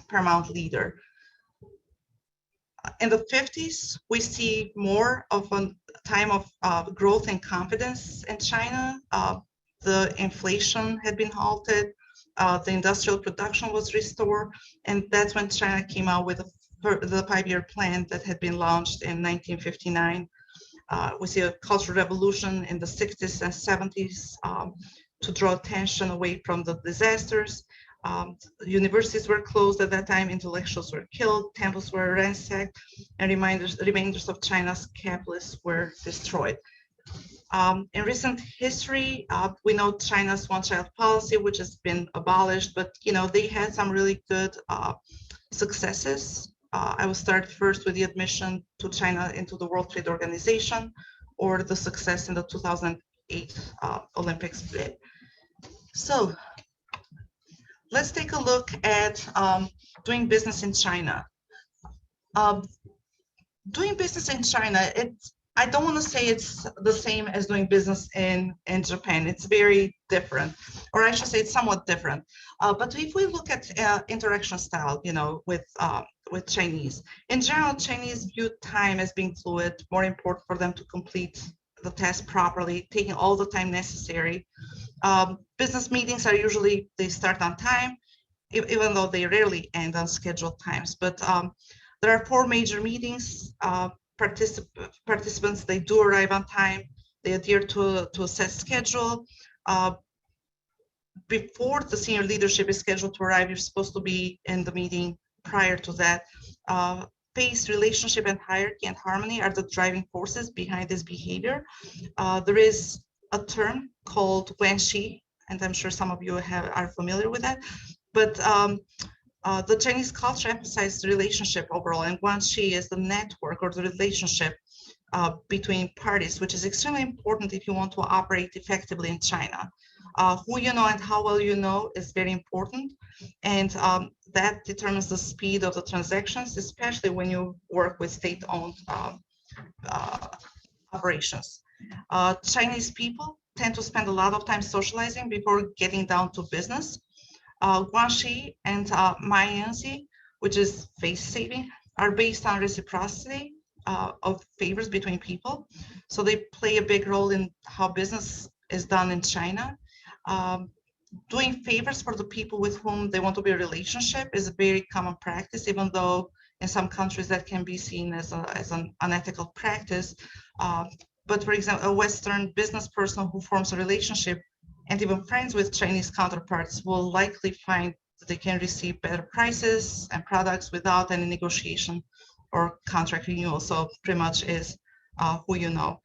B: paramount leader. In the 50s, we see more of a time of growth and confidence in China. The inflation had been halted, the industrial production was restored, and that's when China came out with the 5-year plan that had been launched in 1959. We see a cultural revolution in the 60s and 70s to draw attention away from the disasters. Universities were closed at that time, intellectuals were killed, temples were ransacked, and remainders of China's capitalists were destroyed. In recent history, we know China's one-child policy, which has been abolished, but they had some really good successes. I will start first with the admission to China into the World Trade Organization, or the success in the 2008 Olympics bid. So let's take a look at doing business in China. Doing business in China, I don't want to say it's the same as doing business in Japan. It's very different, or I should say it's somewhat different. But if we look at interaction style, with Chinese, in general, Chinese view time as being fluid, more important for them to complete the task properly, taking all the time necessary. Business meetings are usually, they start on time, even though they rarely end on scheduled times. But there are 4 major meetings. Participants, they do arrive on time, they adhere to a set schedule. Before the senior leadership is scheduled to arrive, you're supposed to be in the meeting prior to that. Pace, relationship, and hierarchy and harmony are the driving forces behind this behavior. There is a term called guanxi, and I'm sure some of you are familiar with that. But the Chinese culture emphasizes relationship overall, and guanxi is the network or the relationship between parties, which is extremely important if you want to operate effectively in China. Who you know and how well you know is very important, and that determines the speed of the transactions, especially when you work with state-owned operations. Chinese people tend to spend a lot of time socializing before getting down to business. Guanxi and Maiyanzi, which is face saving, are based on reciprocity of favors between people. So they play a big role in how business is done in China. Doing favors for the people with whom they want to be a relationship is a very common practice, even though in some countries that can be seen as an unethical practice. But for example, a Western business person who forms a relationship and even friends with Chinese counterparts will likely find that they can receive better prices and products without any negotiation or contract renewal. So pretty much is who you know.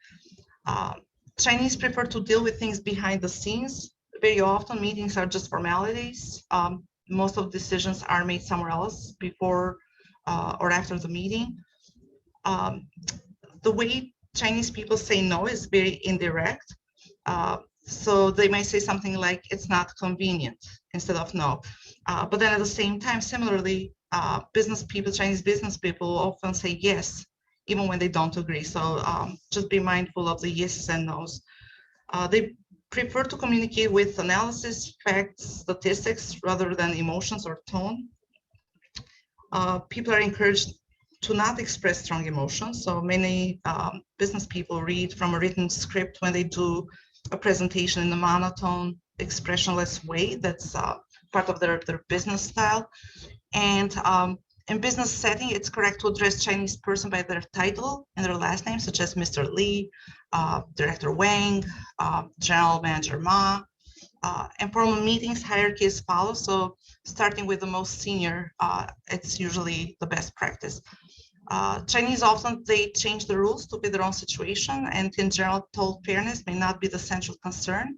B: Chinese prefer to deal with things behind the scenes. Very often meetings are just formalities. Most of the decisions are made somewhere else before or after the meeting. The way Chinese people say no is very indirect. So they might say something like, it's not convenient, instead of no. But then at the same time, similarly, Chinese business people often say yes, even when they don't agree. So just be mindful of the yeses and nos. They prefer to communicate with analysis, facts, statistics, rather than emotions or tone. People are encouraged to not express strong emotions. So many business people read from a written script when they do a presentation in a monotone, expressionless way. That's part of their business style. And in business setting, it's correct to address Chinese person by their title and their last name, such as Mr. Li, Director Wang, General Manager Ma. In formal meetings, hierarchy is followed. So starting with the most senior, it's usually the best practice. Chinese often, they change the rules to fit their own situation, and in general, total fairness may not be the central concern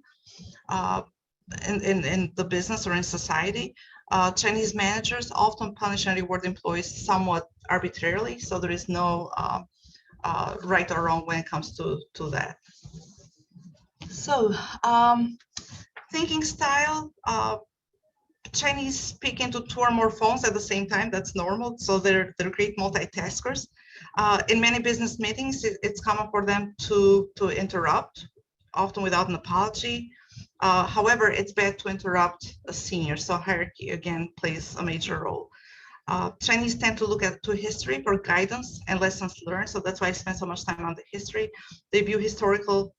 B: in the business or in society. Chinese managers often punish and reward employees somewhat arbitrarily, so there is no right or wrong when it comes to that. So thinking style, Chinese speak into 2 or more phones at the same time. That's normal. So they're great multitaskers. In many business meetings, it's common for them to interrupt, often without an apology. However, it's bad to interrupt a senior. So hierarchy, again, plays a major role. Chinese tend to look to history for guidance and lessons learned. So that's why I spend so much time on the history. They view historical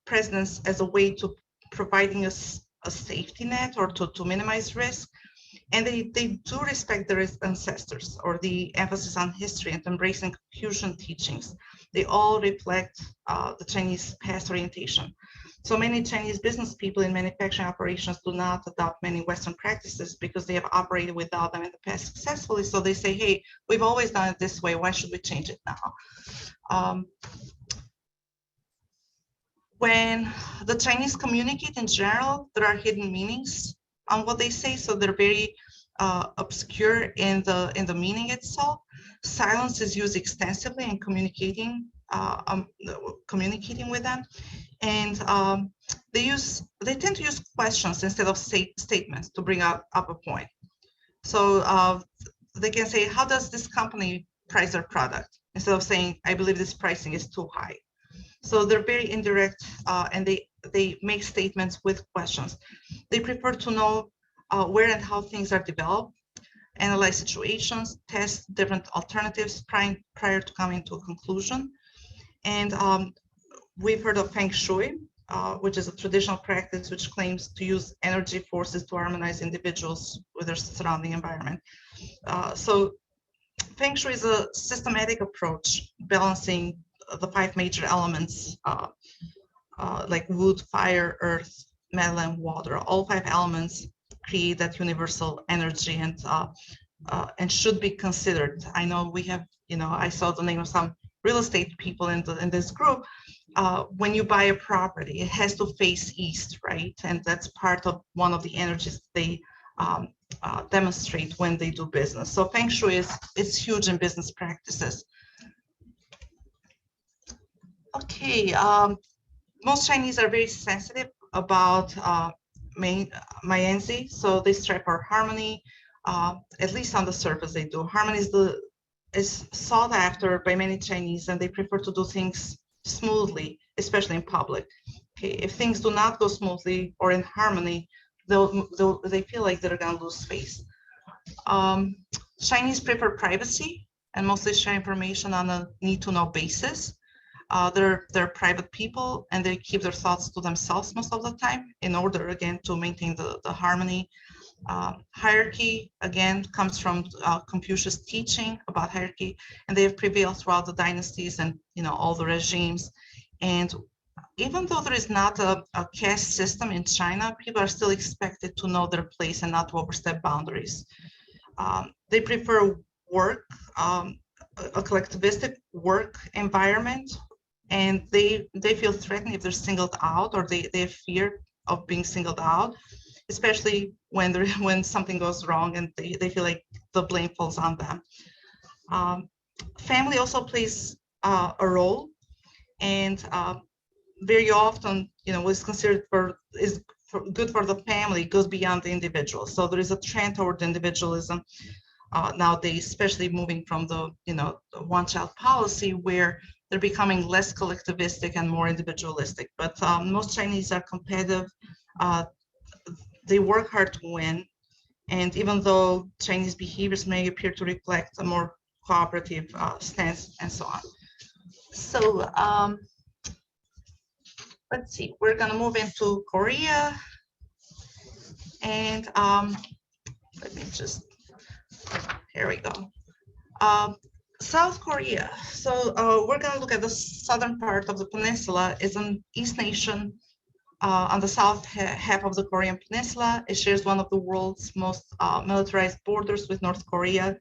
B: precedents as a way to providing us a safety net or to minimize risk. And they do respect their ancestors, or the emphasis on history and embracing Confucian teachings. They all reflect the Chinese past orientation. So many Chinese business people in manufacturing operations do not adopt many Western practices because they have operated without them in the past successfully. So they say, hey, we've always done it this way. Why should we change it now? When the Chinese communicate in general, there are hidden meanings on what they say. So they're very obscure in the meaning itself. Silence is used extensively in communicating with them. And they tend to use questions instead of statements to bring up a point. So they can say, how does this company price their product? Instead of saying, I believe this pricing is too high. So they're very indirect, and they make statements with questions. They prefer to know where and how things are developed, analyze situations, test different alternatives prior to coming to a conclusion. And we've heard of Feng Shui, which is a traditional practice which claims to use energy forces to harmonize individuals with their surrounding environment. So Feng Shui is a systematic approach balancing the 5 major elements, like wood, fire, earth, metal, and water. All 5 elements create that universal energy and should be considered. I know we have, I saw the name of some real estate people in this group. When you buy a property, it has to face east, right? And that's part of one of the energies they demonstrate when they do business. So Feng Shui is huge in business practices. Okay, most Chinese are very sensitive about Mianzi, so they strive for harmony. At least on the surface they do. Harmony is sought after by many Chinese, and they prefer to do things smoothly, especially in public. Okay, if things do not go smoothly or in harmony, they feel like they're gonna lose face. Chinese prefer privacy and mostly share information on a need-to-know basis. They're private people, and they keep their thoughts to themselves most of the time in order, again, to maintain the harmony. Hierarchy, again, comes from Confucius' teaching about hierarchy, and they have prevailed throughout the dynasties and all the regimes. And even though there is not a caste system in China, people are still expected to know their place and not to overstep boundaries. They prefer work, a collectivistic work environment, and they feel threatened if they're singled out, or they have fear of being singled out, especially when something goes wrong and they feel like the blame falls on them. Family also plays a role, and very often, what's considered good for the family goes beyond the individual. So there is a trend toward individualism nowadays, especially moving from the one-child policy, where they're becoming less collectivistic and more individualistic. But most Chinese are competitive. They work hard to win. And even though Chinese behaviors may appear to reflect a more cooperative stance and so on. So let's see, we're gonna move into Korea. And let me just, here we go. South Korea. So we're going to look at the southern part of the peninsula. It's an East nation on the south half of the Korean peninsula. It shares one of the world's most militarized borders with North Korea.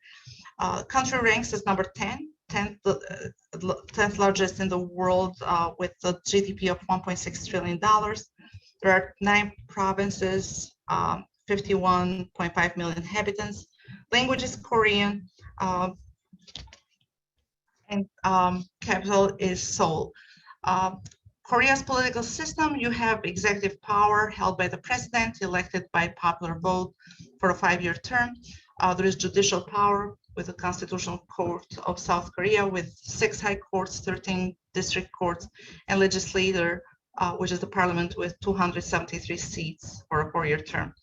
B: Country ranks as number 10th largest in the world, with a GDP of $1.6 trillion. There are 9 provinces, 51.5 million inhabitants. Language is Korean. And capital is Seoul. Korea's political system, you have executive power held by the president, elected by popular vote for a 5-year term. There is judicial power with the Constitutional Court of South Korea with 6 high courts, 13 district courts, and legislature, which is the parliament with 273 seats for a 4-year term.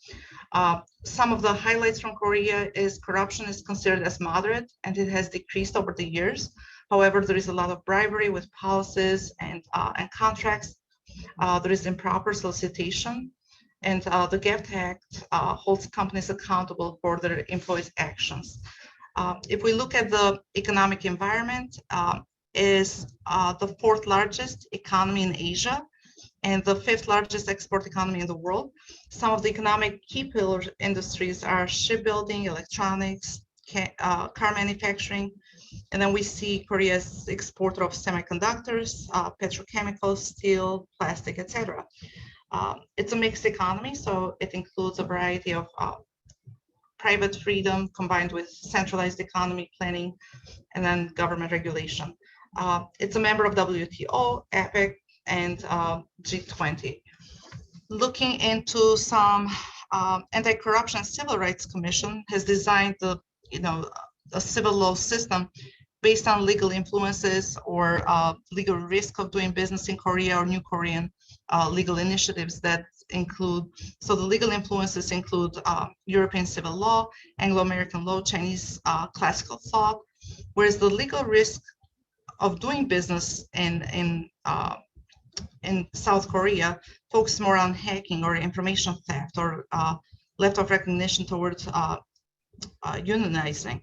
B: Some of the highlights from Korea is corruption is considered as moderate and it has decreased over the years. However, there is a lot of bribery with policies and contracts. There is improper solicitation, and the GATT Act holds companies accountable for their employees' actions. If we look at the economic environment, is the 4th largest economy in Asia and the 5th largest export economy in the world. Some of the economic key pillar industries are shipbuilding, electronics, car manufacturing, and then we see Korea as exporter of semiconductors, petrochemicals, steel, plastic, etc. It's a mixed economy, so it includes a variety of private freedom combined with centralized economy planning and then government regulation. It's a member of WTO, APEC, and G20. Looking into some anti-corruption civil rights commission has designed the a civil law system based on legal influences or legal risk of doing business in Korea or New Korean legal initiatives that include, so the legal influences include European civil law, Anglo-American law, Chinese classical thought, whereas the legal risk of doing business in South Korea focus more on hacking or information theft or left of recognition towards unionizing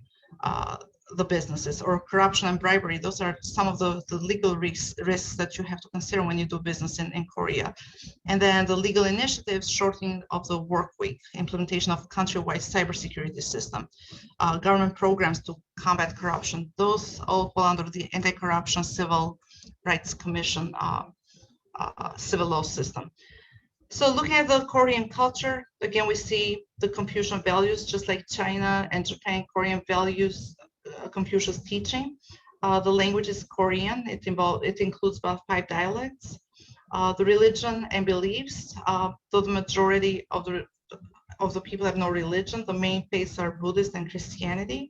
B: the businesses or corruption and bribery. Those are some of the legal risks that you have to consider when you do business in Korea. And then the legal initiatives, shortening of the work week, implementation of countrywide cybersecurity system, government programs to combat corruption, those all fall under the Anti-Corruption Civil Rights Commission civil law system. So looking at the Korean culture, again, we see the Confucian values, just like China and Japan, Korean values Confucius teaching. The language is Korean. It includes about 5 dialects. The religion and beliefs, though the majority of the people have no religion, the main faiths are Buddhist and Christianity.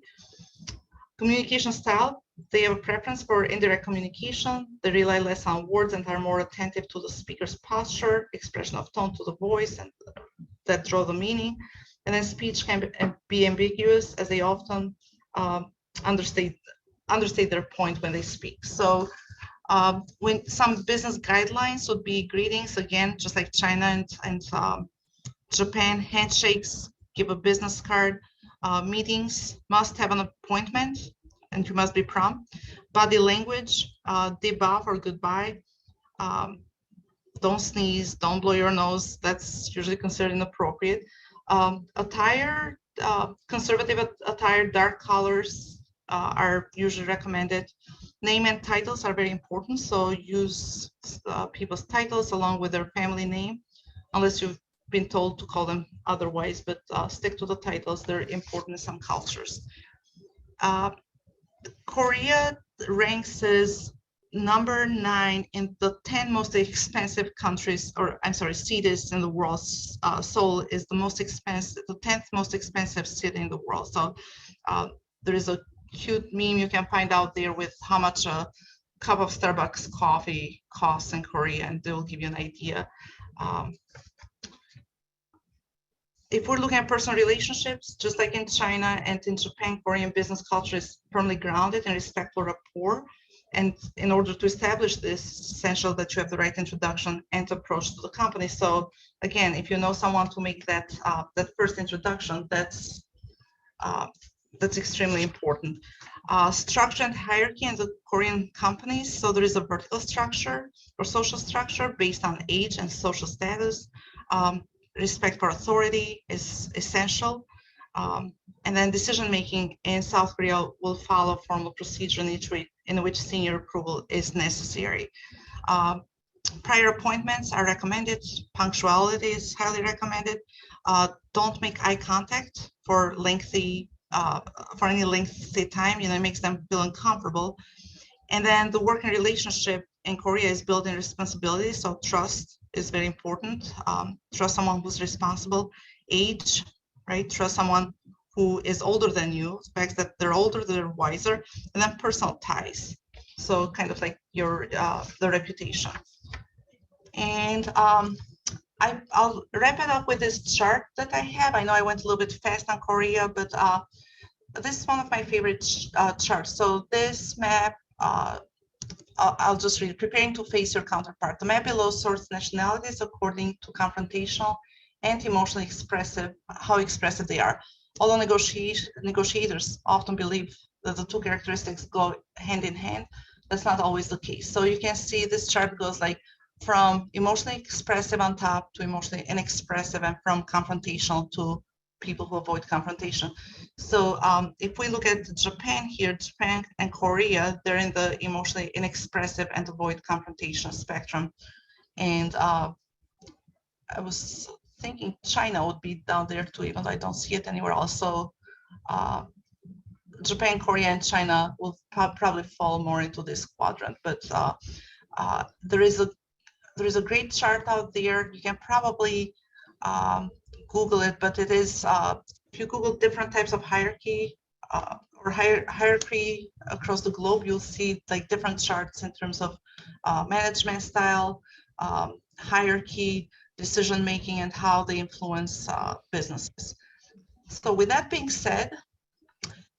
B: Communication style, they have a preference for indirect communication. They rely less on words and are more attentive to the speaker's posture, expression of tone to the voice, and that draw the meaning. And then speech can be ambiguous, as they often understate their point when they speak. So when some business guidelines would be greetings, again, just like China and Japan, handshakes, give a business card, meetings must have an appointment and you must be prompt. Body language, debuff or goodbye. Don't sneeze, don't blow your nose. That's usually considered inappropriate. Attire, conservative attire, dark colors are usually recommended. Name and titles are very important. So use people's titles along with their family name, unless you've been told to call them otherwise, but stick to the titles. They're important in some cultures. Korea ranks as number 9 in the 10 most expensive countries, or I'm sorry, cities in the world. Seoul is the most expensive, the 10th most expensive city in the world. So there is a cute meme you can find out there with how much a cup of Starbucks coffee costs in Korea, and they will give you an idea. If we're looking at personal relationships, just like in China and in Japan, Korean business culture is firmly grounded in respectful rapport. And in order to establish this, it's essential that you have the right introduction and approach to the company. So again, if you know someone to make that first introduction, that's extremely important. Structure and hierarchy in the Korean companies. So there is a vertical structure or social structure based on age and social status. Respect for authority is essential. And then decision-making in South Korea will follow formal procedure in which senior approval is necessary. Prior appointments are recommended. Punctuality is highly recommended. Don't make eye contact for any lengthy time. It makes them feel uncomfortable. And then the working relationship in Korea is built in responsibility. So trust is very important. Trust someone who's responsible. Age, right? Trust someone who is older than you, expects that they're older, they're wiser. And then personal ties. So kind of like your the reputation. And I'll wrap it up with this chart that I have. I know I went a little bit fast on Korea, but this is one of my favorite charts. So this map, I'll just read, preparing to face your counterpart. The map below sorts nationalities according to confrontational and emotionally expressive, how expressive they are. Although negotiators often believe that the two characteristics go hand in hand, that's not always the case. So you can see this chart goes like from emotionally expressive on top to emotionally inexpressive, and from confrontational to people who avoid confrontation. So if we look at Japan here, Japan and Korea, they're in the emotionally inexpressive and avoid confrontation spectrum. And I was thinking China would be down there too, even though I don't see it anywhere else. So Japan, Korea, and China will probably fall more into this quadrant. But there is a great chart out there. You can probably Google it, but it is, if you Google different types of hierarchy or hierarchy across the globe, you'll see like different charts in terms of management style, hierarchy, decision-making, and how they influence businesses. So with that being said,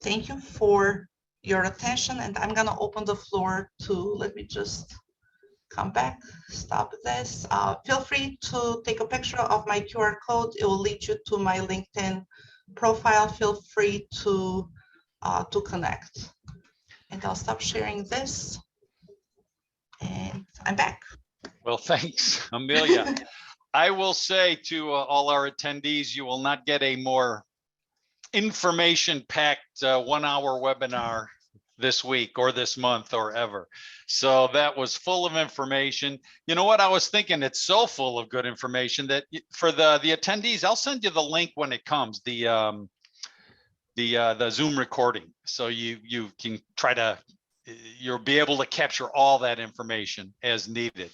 B: thank you for your attention, and I'm gonna open the floor to, let me just come back, stop this. Feel free to take a picture of my QR code. It will lead you to my LinkedIn profile. Feel free to connect. And I'll stop sharing this. And I'm back.
A: Well, thanks, Amelia. I will say to all our attendees, you will not get a more information-packed 1-hour webinar this week or this month or ever. So that was full of information. You know what I was thinking? It's so full of good information that for the attendees, I'll send you the link when it comes, the Zoom recording. So you can try to, you'll be able to capture all that information as needed.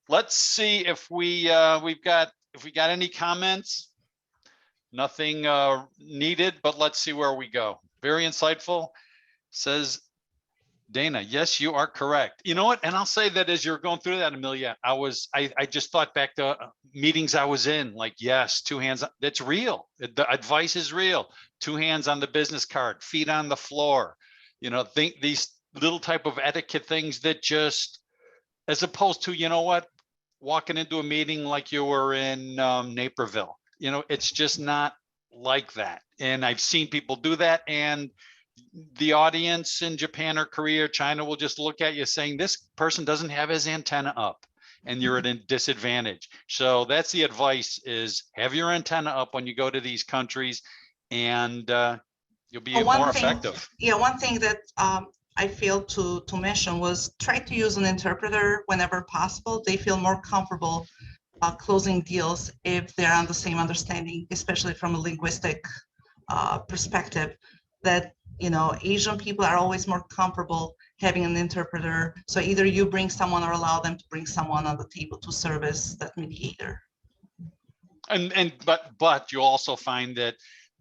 A: Let's see if we got any comments. Nothing needed, but let's see where we go. Very insightful, says Dana. Yes, you are correct. You know what? And I'll say that as you're going through that, Amelia, I just thought back to meetings I was in, like, yes, 2 hands, that's real. The advice is real. 2 hands on the business card, feet on the floor. You know, think these little type of etiquette things that just, as opposed to, you know what, walking into a meeting like you were in Naperville. You know, it's just not like that. And I've seen people do that, and the audience in Japan or Korea or China will just look at you saying, this person doesn't have his antenna up, and you're at a disadvantage. So that's the advice, is have your antenna up when you go to these countries, and you'll be more effective.
B: Yeah, one thing that I failed to mention was try to use an interpreter whenever possible. They feel more comfortable closing deals if they're on the same understanding, especially from a linguistic perspective, that, you know, Asian people are always more comfortable having an interpreter. So either you bring someone or allow them to bring someone on the table to serve as that mediator.
A: But you also find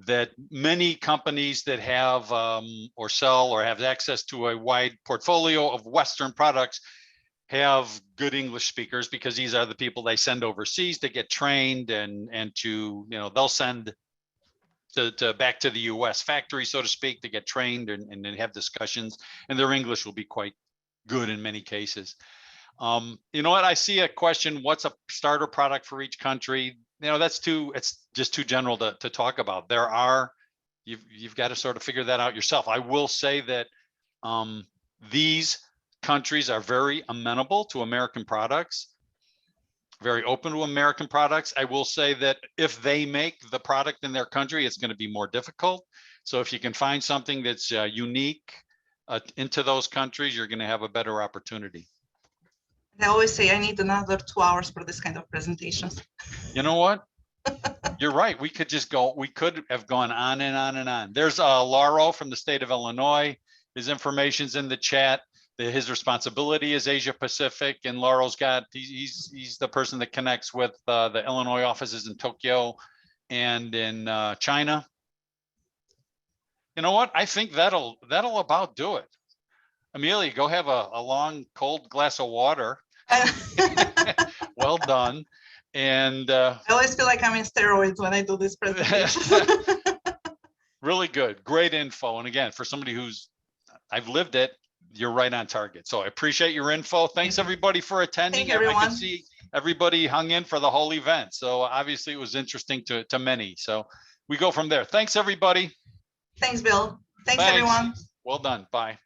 A: that many companies that have or sell or have access to a wide portfolio of Western products have good English speakers, because these are the people they send overseas to get trained and to, you know, they'll send to back to the US factory, so to speak, to get trained and then have discussions, and their English will be quite good in many cases. You know what, I see a question, what's a starter product for each country? You know, it's just too general to talk about. There are, you've got to sort of figure that out yourself. I will say that these countries are very amenable to American products, very open to American products. I will say that if they make the product in their country, it's going to be more difficult. So if you can find something that's unique into those countries, you're going to have a better opportunity.
B: I always say I need another 2 hours for this kind of presentations.
A: You know what? You're right. We could have gone on and on and on. There's Lauro from the state of Illinois. His information's in the chat. His responsibility is Asia Pacific, and Laurel's got, he's the person that connects with the Illinois offices in Tokyo and in China. You know what? I think that'll about do it. Amelia, go have a long cold glass of water. Well done. And
B: I always feel like I'm in steroids when I do this presentation.
A: really good, great info. And again, for somebody I've lived it, you're right on target. So I appreciate your info. Thanks everybody for attending.
B: Thank you, everyone.
A: I can see everybody hung in for the whole event. So obviously it was interesting to many. So we go from there. Thanks everybody.
B: Thanks, Bill. Thanks, everyone.
A: Well done. Bye.